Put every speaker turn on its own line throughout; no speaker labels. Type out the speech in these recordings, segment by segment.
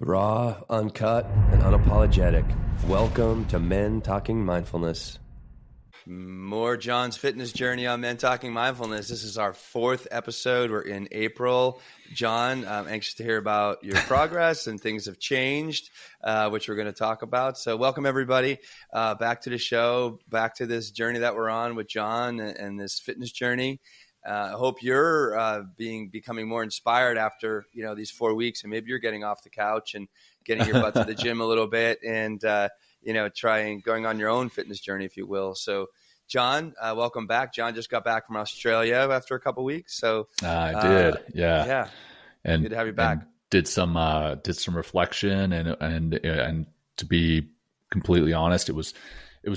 Raw, uncut, and unapologetic. Welcome to Men Talking Mindfulness. More John's fitness journey on Men Talking Mindfulness. This is our 4th episode. We're in April. John, I'm anxious to hear about your progress and things have changed, which we're going to talk about. So welcome everybody back to the show, back to this journey that we're on with John and this fitness journey. I hope you're becoming more inspired after these 4 weeks, and maybe you're getting off the couch and getting your butt to the gym a little bit, and going on your own fitness journey, if you will. So, John, welcome back. John just got back from Australia after a couple of weeks. So
I did, yeah,
and good to have you back.
Did some reflection, and to be completely honest, it was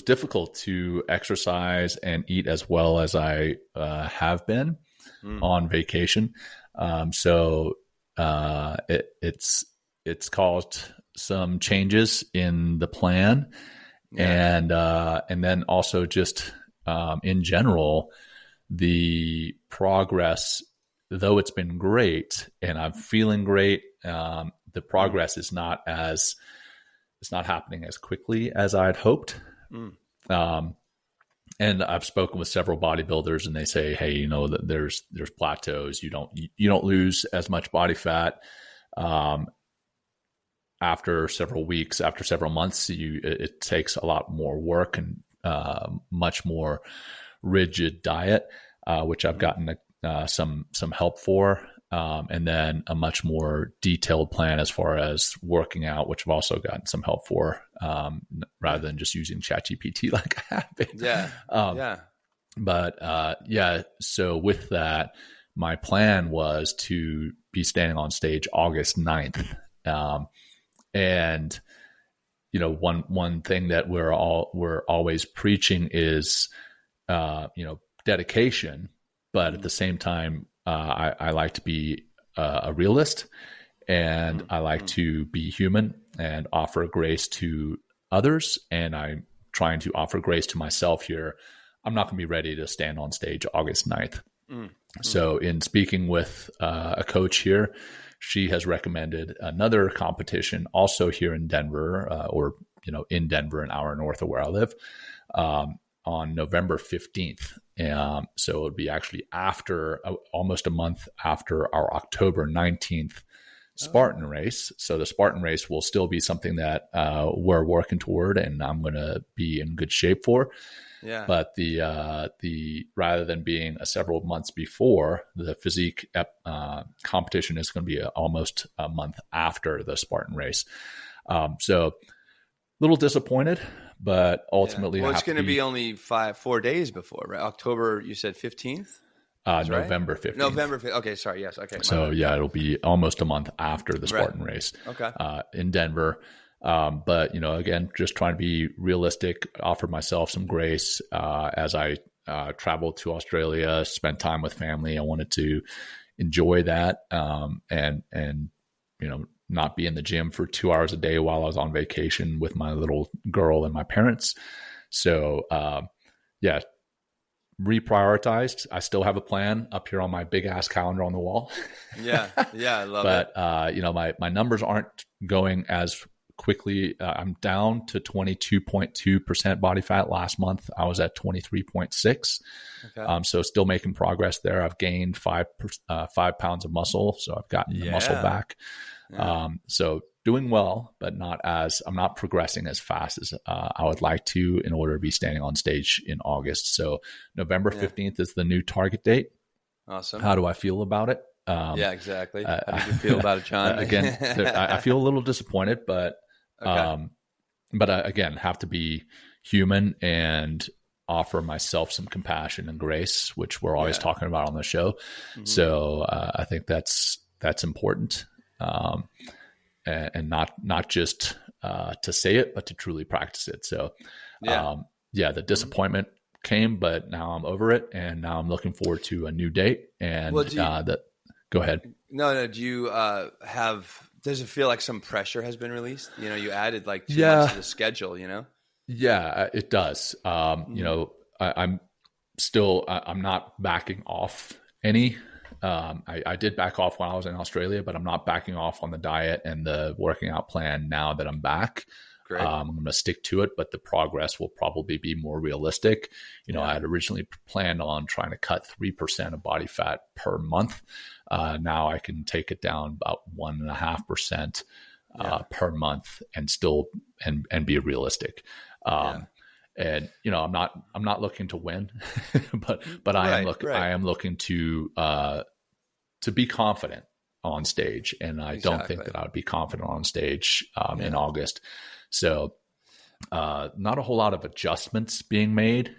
difficult to exercise and eat as well as I have been on vacation. So it's caused some changes in the plan, and then also just in general, the progress, though it's been great and I'm feeling great, the progress is not happening as quickly as I'd hoped. And I've spoken with several bodybuilders, and they say, hey, that there's plateaus. You don't lose as much body fat after several weeks, after several months. It takes a lot more work and much more rigid diet, which I've gotten some help for. And then a much more detailed plan as far as working out, which I've also gotten some help for, rather than just using ChatGPT like I have been. So with that, my plan was to be standing on stage August 9th. And one thing that we're always preaching is, dedication, but at the same time, I like to be a realist, and I like to be human and offer grace to others. And I'm trying to offer grace to myself here. I'm not going to be ready to stand on stage August 9th. So in speaking with a coach here, she has recommended another competition also here in Denver, in Denver, an hour north of where I live, on November 15th. So it would be actually after almost a month after our October 19th Spartan race. So the Spartan race will still be something that we're working toward, and I'm going to be in good shape for. Yeah. But the rather than being several months before, the physique competition is going to be almost a month after the Spartan race. So a little disappointed, but ultimately,
it's going to be only 4 days before, right? October, you said 15th?
November 15th.
November 15th. Okay, sorry. Yes. Okay.
So it'll be almost a month after the Spartan race.
Okay.
In Denver. But again, just trying to be realistic, offer myself some grace, as I traveled to Australia, spent time with family. I wanted to enjoy that, and not be in the gym for 2 hours a day while I was on vacation with my little girl and my parents. So, reprioritized. I still have a plan up here on my big ass calendar on the wall.
Yeah. I love it.
But, my numbers aren't going as quickly. I'm down to 22.2% body fat. Last month I was at 23.6. Okay. So still making progress there. I've gained 5 pounds of muscle. So I've gotten the muscle back. Yeah. So doing well, but I'm not progressing as fast as I would like to in order to be standing on stage in August. So November 15th is the new target date.
Awesome.
How do I feel about it?
Exactly. How do you feel about it, John?
Again, I feel a little disappointed, but again, have to be human and offer myself some compassion and grace, which we're always talking about on the show. Mm-hmm. So I think that's important. And not just to say it, but to truly practice it. So, the disappointment came, but now I'm over it, and now I'm looking forward to a new date. And go ahead.
No. Do you does it feel like some pressure has been released? You added like 2 months to the schedule.
Yeah, it does. I'm not backing off any. I did back off when I was in Australia, but I'm not backing off on the diet and the working out plan now that I'm back.
Great.
I'm going to stick to it, but the progress will probably be more realistic. I had originally planned on trying to cut 3% of body fat per month. Now I can take it down about 1.5% per month and still and be realistic. And I'm not looking to win, but I am looking to be confident on stage, and I don't think that I would be confident on stage in August. So not a whole lot of adjustments being made.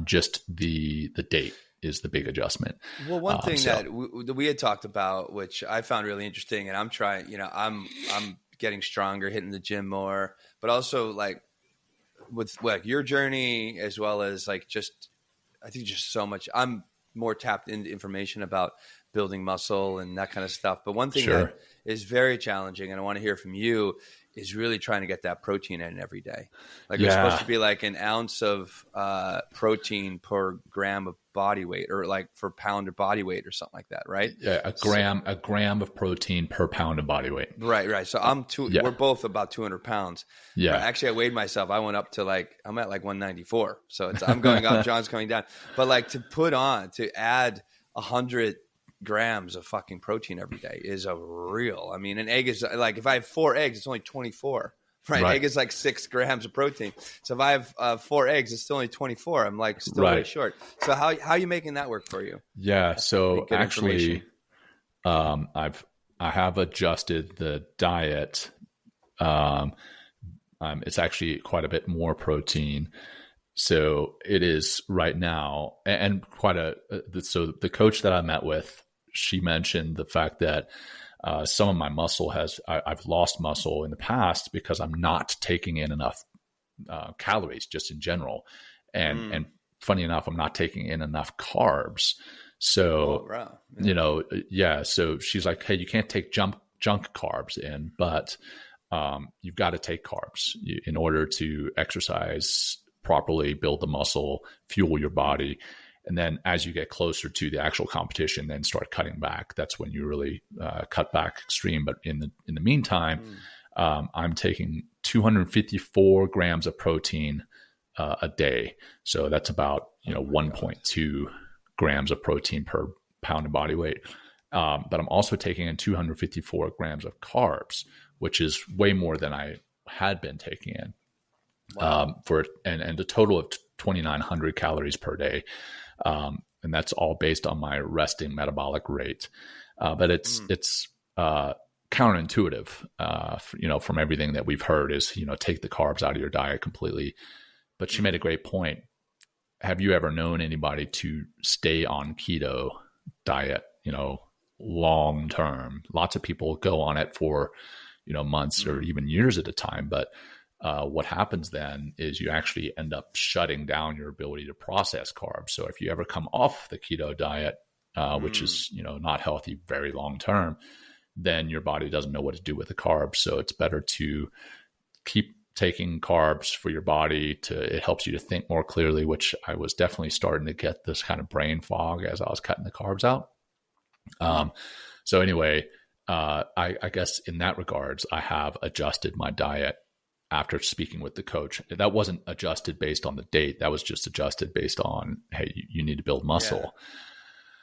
Just the date is the big adjustment.
Well, one thing that we had talked about, which I found really interesting, and I'm trying, I'm getting stronger, hitting the gym more, but also like with like your journey, as well as like I think just so much, I'm more tapped into information about building muscle and that kind of stuff. But one thing that is very challenging, and I want to hear from you, is really trying to get that protein in every day. Like it's supposed to be like an ounce of protein per gram of body weight, or like per pound of body weight or something like that, right?
Yeah, a gram of protein per pound of body weight.
Right. So we're both about 200 pounds.
Yeah.
Right? Actually, I weighed myself. I went up to I'm at like 194. So I'm going up, John's coming down. But like to add 100 grams of fucking protein every day is an egg is like, if I have 4 eggs, it's only 24, right? Egg is like 6 grams of protein. So if I have 4 eggs, it's still only 24. I'm like still way short. So how are you making that work for you?
Yeah. So actually, I have adjusted the diet. It's actually quite a bit more protein. So it is right now, and so the coach that I met with, she mentioned the fact that some of my muscle I've lost muscle in the past because I'm not taking in enough calories just in general. And funny enough, I'm not taking in enough carbs. So, so she's like, hey, you can't take junk carbs in, but you've got to take carbs in order to exercise properly, build the muscle, fuel your body. And then as you get closer to the actual competition, then start cutting back. That's when you really cut back extreme. But in the meantime, I'm taking 254 grams of protein a day. So that's about 1.2 grams of protein per pound of body weight. But I'm also taking in 254 grams of carbs, which is way more than I had been taking in.
Wow.
And a total of 2,900 calories per day. And that's all based on my resting metabolic rate. But it's counterintuitive, from everything that we've heard is, take the carbs out of your diet completely. But she made a great point. Have you ever known anybody to stay on keto diet, long term? Lots of people go on it for, months or even years at a time. But what happens then is you actually end up shutting down your ability to process carbs. So if you ever come off the keto diet, which is, not healthy very long term, then your body doesn't know what to do with the carbs. So it's better to keep taking carbs for your body. It helps you to think more clearly, which I was definitely starting to get this kind of brain fog as I was cutting the carbs out. So anyway, I guess in that regards, I have adjusted my diet after speaking with the coach. That wasn't adjusted based on the date. That was just adjusted based on, hey, you need to build muscle.
Yeah.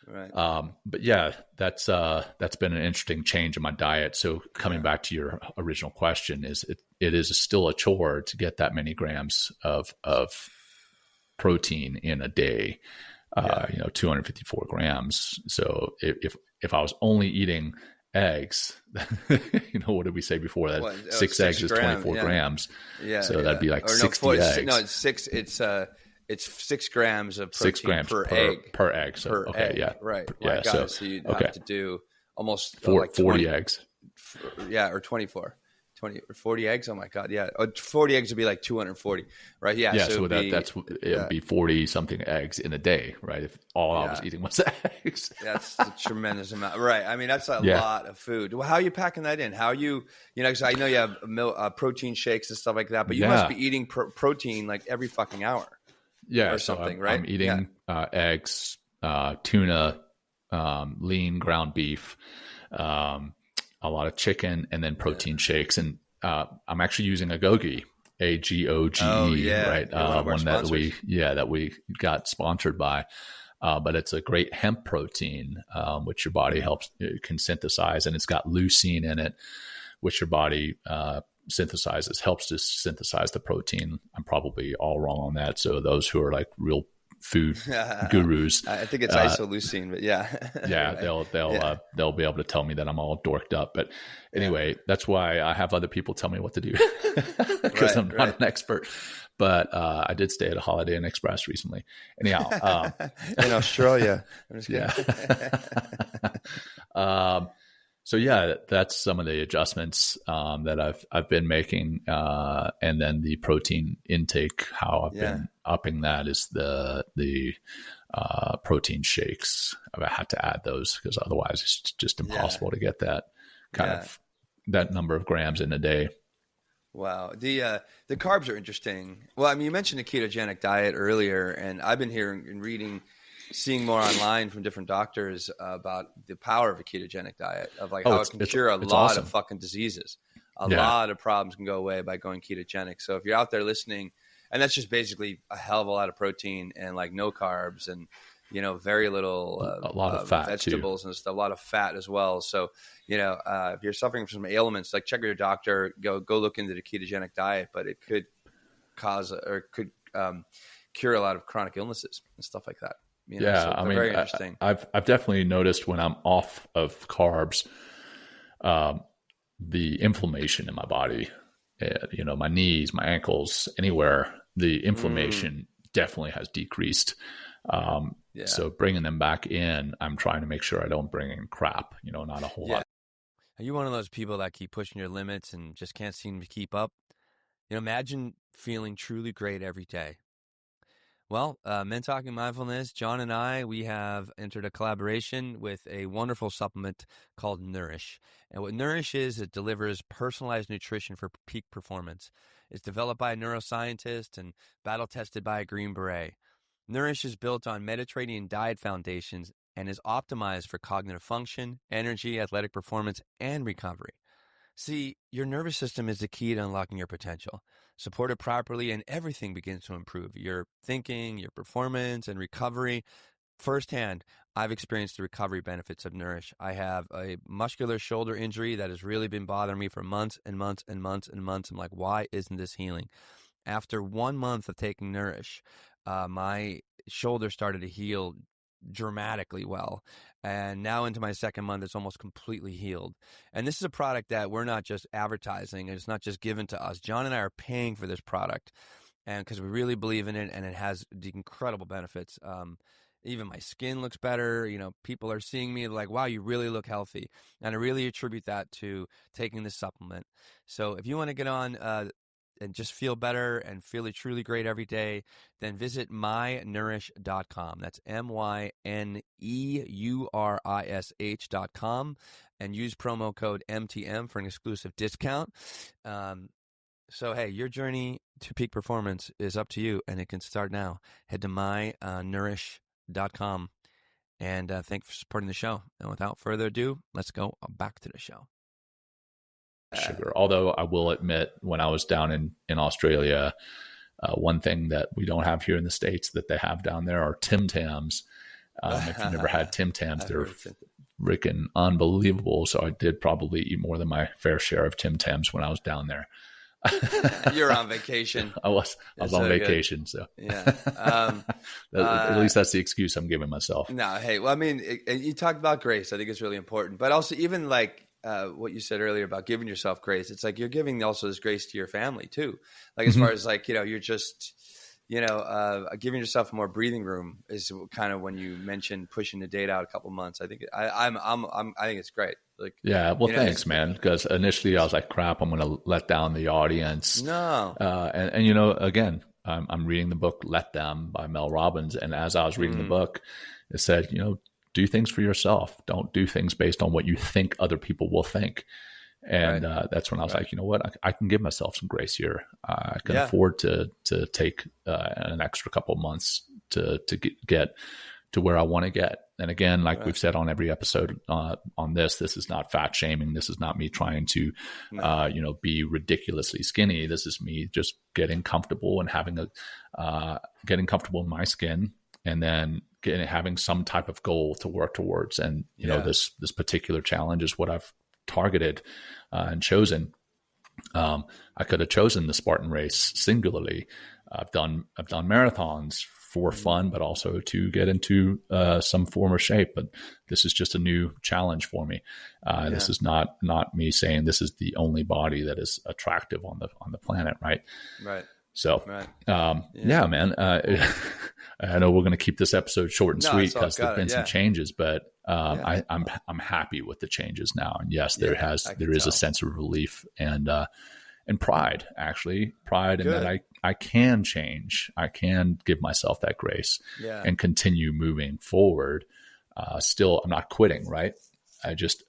Right.
But yeah, that's been an interesting change in my diet. So coming back to your original question, it is still a chore to get that many grams of protein in a day. 254 grams. So if I was only eating eggs, what did we say before that?
Well,
6 eggs is 24 grams.
Yeah.
So that'd be like 60 eggs.
No, it's 6 grams of protein per egg.
Per egg. So,
per egg.
Yeah.
Right.
Yeah.
So you'd have to do almost
40 eggs.
Or 24. 20 or 40 eggs. Oh my God. Yeah. 40 eggs would be like 240. Right. Yeah.
Yeah. So it would be 40 something eggs in a day, right? If all I was eating was eggs.
That's a tremendous amount. Right. I mean, that's a lot of food. Well, how are you packing that in? How are you, because I know you have protein shakes and stuff like that, but you must be eating protein like every fucking hour.
Yeah.
Or something, right?
I'm eating eggs, tuna, lean ground beef, a lot of chicken, and then protein shakes. And I'm actually using Agoge, Agoge,
Oh yeah,
right?
one
That we got sponsored by. But it's a great hemp protein, which your body can synthesize, and it's got leucine in it, which your body helps to synthesize the protein. I'm probably all wrong on that. So those who are like real food gurus,
I think it's isoleucine, but yeah,
yeah, they'll be able to tell me that I'm all dorked up. But anyway, that's why I have other people tell me what to do, because I'm not an expert. But I did stay at a Holiday Inn Express recently. Anyhow,
in Australia. I'm just kidding.
So yeah, that's some of the adjustments that I've been making, and then the protein intake. How I've been upping that is the protein shakes. I've had to add those because otherwise it's just impossible to get that that number of grams in a day.
Wow. The carbs are interesting. Well, I mean, you mentioned a ketogenic diet earlier, and I've been hearing and reading, seeing more online from different doctors about the power of a ketogenic diet, of like how it can cure a lot of fucking diseases. A lot of problems can go away by going ketogenic. So if you're out there listening, and that's just basically a hell of a lot of protein and like no carbs and, you know, very little
a lot of fat
vegetables
too.
And stuff, a lot of fat as well. So, you know, if you're suffering from some ailments, like check with your doctor, go look into the ketogenic diet, but it could cause or could cure a lot of chronic illnesses and stuff like that. You know?
Yeah,
so
I mean,
very interesting.
I've definitely noticed when I'm off of carbs, the inflammation in my body, you know, my knees, my ankles, anywhere, the inflammation definitely has decreased. So bringing them back in, I'm trying to make sure I don't bring in crap, you know, not a whole lot.
Are you one of those people that keep pushing your limits and just can't seem to keep up? You know, imagine feeling truly great every day. Well, Men Talking Mindfulness, John and I, we have entered a collaboration with a wonderful supplement called Nourish. And what Nourish is, it delivers personalized nutrition for peak performance. It's developed by a neuroscientist and battle-tested by a Green Beret. Nourish is built on Mediterranean diet foundations and is optimized for cognitive function, energy, athletic performance, and recovery. See, your nervous system is the key to unlocking your potential. Support it properly and everything begins to improve. Your thinking, your performance, and recovery. Firsthand, I've experienced the recovery benefits of Nourish. I have a muscular shoulder injury that has really been bothering me for months and months and months and months. I'm like, why isn't this healing? After 1 month of taking Nourish, my shoulder started to heal dramatically well. And now into my second month, it's almost completely healed. And this is a product that we're not just advertising. It's not just given to us. John and I are paying for this product, and because we really believe in it, and it has the incredible benefits. Even my skin looks better. You know, people are seeing me like, wow, you really look healthy. And I really attribute that to taking this supplement. So if you want to get on and just feel better and feel truly great every day, then visit mynourish.com. That's MYNEURISH.com, and use promo code MTM for an exclusive discount. So, hey, your journey to peak performance is up to you, and it can start now. Head to mynourish.com, and thanks for supporting the show. And without further ado, let's go back to the show.
Sugar. Although I will admit, when I was down in Australia, one thing that we don't have here in the States that they have down there are Tim Tams. If you've never had Tim Tams, they're freaking unbelievable. So I did probably eat more than my fair share of Tim Tams when I was down there.
You're on vacation.
I was on vacation. Good. So
yeah,
at least that's the excuse I'm giving myself.
No, hey, well, I mean, you talked about grace. I think it's really important, but also even like what you said earlier about giving yourself grace. It's like you're giving also this grace to your family too. Like as far as like, you know, you're just, you know, giving yourself more breathing room is kind of when you mentioned pushing the date out a couple months. I think I think it's great. Like,
yeah, well, thanks, man. Because initially I was like, crap, I'm going to let down the audience.
No.
And you know, again, I'm reading the book Let Them by Mel Robbins. And as I was reading the book, it said, you know, do things for yourself. Don't do things based on what you think other people will think. And that's when I was like, you know what, I can give myself some grace here. I can afford to take an extra couple months to get to where I want to get. And again, like we've said on every episode on this is not fat shaming. This is not me trying to, be ridiculously skinny. This is me just getting comfortable and getting comfortable in my skin, and then having some type of goal to work towards. And, this particular challenge is what I've targeted and chosen. I could have chosen the Spartan race singularly. I've done marathons for fun, but also to get into some form of shape. But this is just a new challenge for me. This is not me saying this is the only body that is attractive on the planet, right?
Right.
So, man. I know we're going to keep this episode short and sweet because there've been some changes, but I'm happy with the changes now. And yes, there is a sense of relief and pride, actually in that I can change. I can give myself that grace and continue moving forward. Still, I'm not quitting, right? I just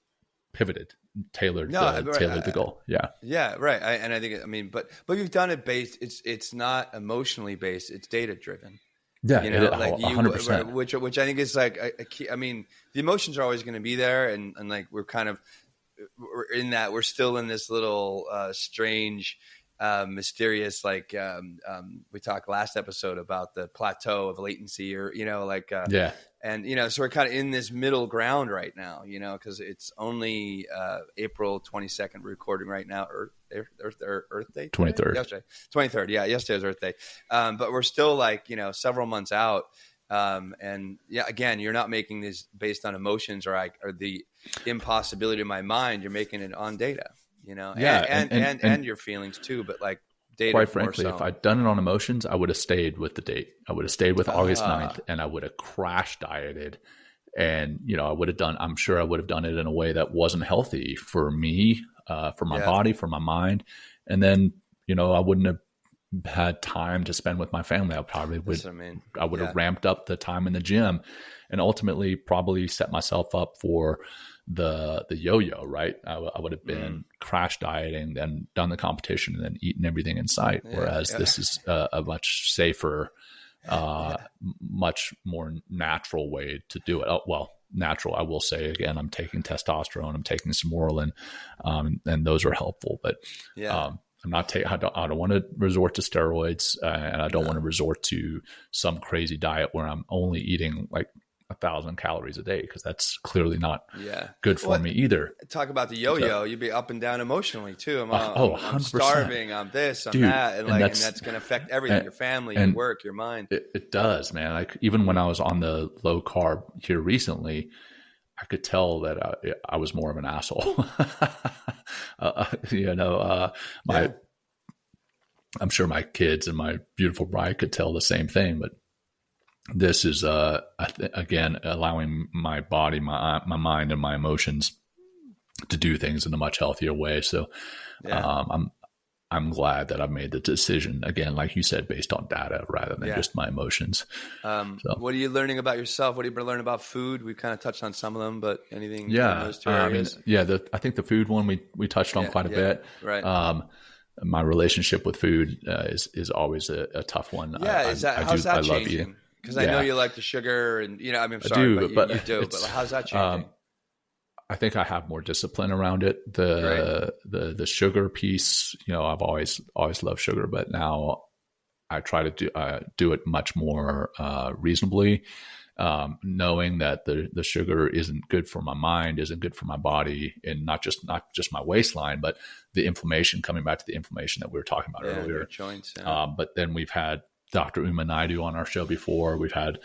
pivoted, tailored the goal. Yeah.
Yeah. Right. I think, but you've done it based, it's not emotionally based. It's data driven.
Yeah. 100%.
Which I think is like a key. I mean, the emotions are always going to be there. And like, we're in that, we're still in this little strange, mysterious, like we talked last episode about the plateau of latency, or and so we're kind of in this middle ground right now, because it's only April 22nd recording right now, Earth Day,
23rd,
yesterday, 23rd, yesterday was Earth Day, but we're still like several months out. And again, you're not making this based on emotions or the impossibility of my mind. You're making it on data, and your feelings too. But like data,
quite frankly, if I'd done it on emotions, I would have stayed with the date. I would have stayed with August 9th, and I would have crash dieted. And, I'm sure I would have done it in a way that wasn't healthy for me, for my body, for my mind. And then, I wouldn't have had time to spend with my family. I would have ramped up the time in the gym, and ultimately probably set myself up for the yo-yo, right? I would have been crash dieting, then done the competition, and then eaten everything in sight. Whereas this is a much safer, much more natural way to do it. Natural, I will say again, I'm taking testosterone, I'm taking some Orlin, and those are helpful, but I'm not I don't want to resort to steroids, and I don't want to resort to some crazy diet where I'm only eating like 1,000 calories a day, because that's clearly not good for me either.
Talk about the yo-yo. You'd be up and down emotionally too. I'm starving, I'm this, I'm that, and that's going to affect everything, your family, your work, your mind.
It does, man. Like even when I was on the low carb here recently, I could tell that I was more of an asshole. I'm sure my kids and my beautiful bride could tell the same thing, but this is, again, allowing my body, my mind, and my emotions to do things in a much healthier way. So, I'm glad that I've made the decision, again, like you said, based on data rather than just my emotions.
What are you learning about yourself? What have you been learning about food? We've kind of touched on some of them, but anything in those two areas?
I think the food one we touched on quite a bit.
Right.
My relationship with food is always a tough one.
How's that changing? Because I know you like the sugar, and I'm sorry, you do. But how's that changing?
I think I have more discipline around it. The sugar piece, I've always loved sugar, but now I try to do it much more reasonably, knowing that the sugar isn't good for my mind, isn't good for my body, and not just my waistline, but the inflammation. Coming back to the inflammation that we were talking about earlier.
Joints.
But then we've had Dr. Uma Naidu on our show before. We've had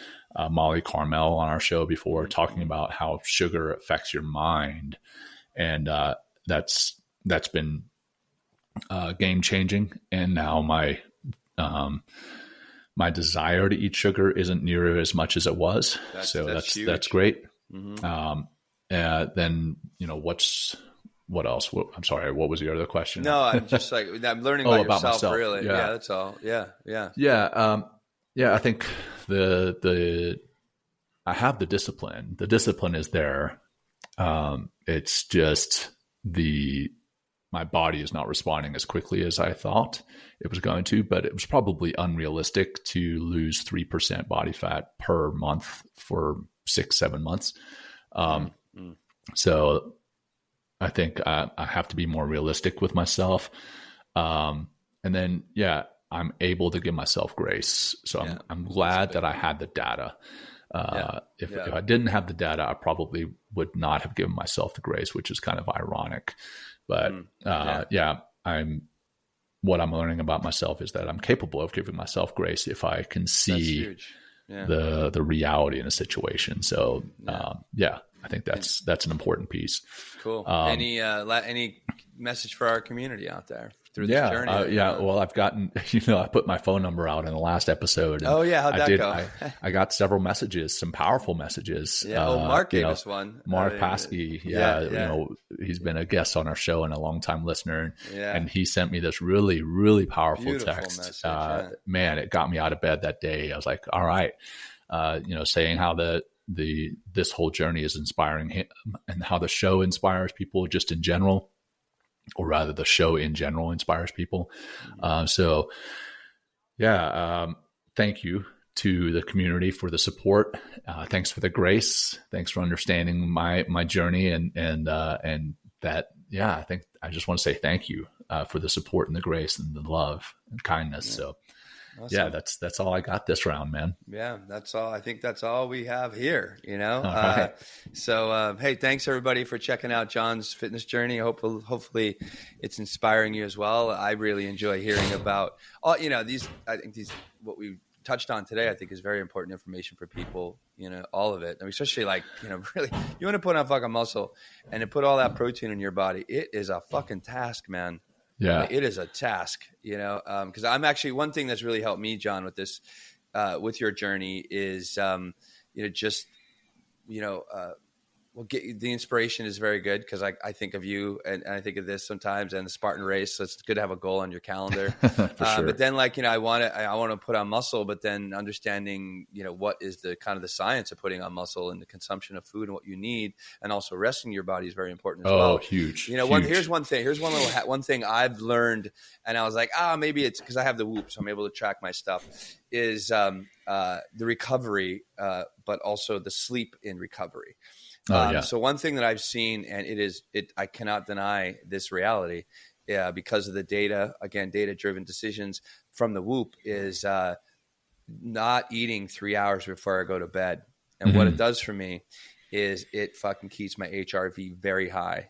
Molly Carmel on our show before, talking about how sugar affects your mind, and that's been game changing. And now my desire to eat sugar isn't near as much as it was. That's great. Mm-hmm. Then what else? I'm sorry. What was the other question?
No, I'm just like, I'm learning about yourself, myself. Really. Yeah, that's all. Yeah.
I think I have the discipline. The discipline is there. It's just my body is not responding as quickly as I thought it was going to, but it was probably unrealistic to lose 3% body fat per month for 6-7 months. So I think I have to be more realistic with myself. And then, I'm able to give myself grace. So I'm glad that I had the data. If I didn't have the data, I probably would not have given myself the grace, which is kind of ironic. But what I'm learning about myself is that I'm capable of giving myself grace if I can see the reality in a situation. So I think that's an important piece.
Cool. Any message for our community out there through this journey?
Well, I've gotten, I put my phone number out in the last episode. And
how'd that go?
I got several messages, some powerful messages.
Mark gave us one.
Mark Paskey. He's been a guest on our show and a longtime listener. And he sent me this really, really powerful beautiful text. Message, man, it got me out of bed that day. I was like, all right, saying how this whole journey is inspiring him and how the show inspires people just in general, or rather the show in general inspires people. Thank you to the community for the support. Thanks for the grace. Thanks for understanding my journey and that, I think I just want to say thank you for the support and the grace and the love and kindness. So awesome. That's all I got this round, man. Yeah,
that's all. I think that's all we have here,
Right.
Hey, thanks everybody for checking out John's fitness journey. Hopefully it's inspiring you as well. I really enjoy hearing about all, what we touched on today, I think is very important information for people, all of it. I mean, especially really, you want to put on fucking muscle and to put all that protein in your body. It is a fucking task, man.
Yeah,
it is a task, because I'm actually, one thing that's really helped me, John, with this, with your journey is, the inspiration is very good because I think of you and I think of this sometimes and the Spartan race. So it's good to have a goal on your calendar.
For sure.
But then I want to put on muscle, but then understanding, what is the kind of the science of putting on muscle and the consumption of food and what you need, and also resting your body is very important as well.
Oh, huge.
Here's one thing I've learned, and I was like, maybe it's because I have the Whoop, so I'm able to track my stuff, is the recovery, but also the sleep in recovery. So one thing that I've seen, and I cannot deny this reality, because of the data, again, data-driven decisions from the Whoop, is not eating 3 hours before I go to bed. And what it does for me is it fucking keeps my HRV very high,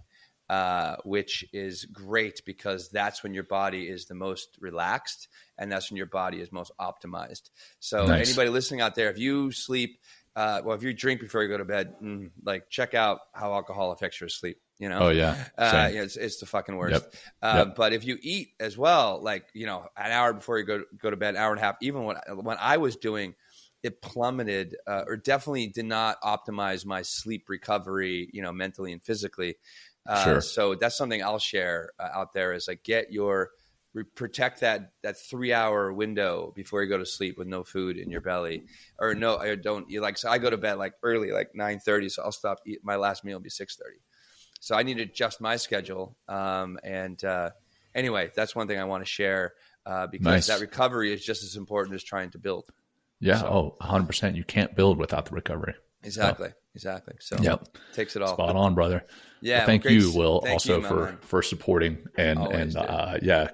which is great because that's when your body is the most relaxed and that's when your body is most optimized. So Anybody listening out there, if you sleep, if you drink before you go to bed, check out how alcohol affects your sleep.
Oh yeah.
It's the fucking worst. But if you eat as well, an hour before you go to bed, an hour and a half, even when I was doing, it plummeted, or definitely did not optimize my sleep recovery, mentally and physically.
Sure.
So that's something I'll share out there is protect that 3 hour window before you go to sleep with no food in your belly, or so I go to bed early, 9:30. So I'll stop eating. My last meal will be 6:30. So I need to adjust my schedule. Anyway, that's one thing I want to share, because that recovery is just as important as trying to build.
Yeah. So, 100%. You can't build without the recovery.
Exactly. So takes it all.
Spot on, brother.
Yeah.
Well, thank you, Will,
thank
also
you,
for supporting and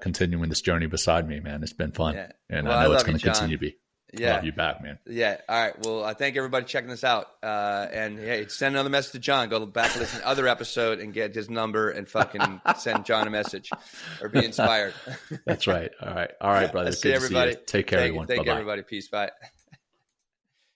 continuing this journey beside me, man. It's been fun.
Yeah.
And I know it's going to continue to be.
Yeah.
Love you back, man.
Yeah. All right. Well, I thank everybody checking this out. And hey, send another message to John. Go back and listen to the other episode and get his number and fucking send John a message or be inspired.
That's right. All right, brother.
See everybody.
Take care, everyone.
Thank
Bye-bye.
everybody. Peace. Bye.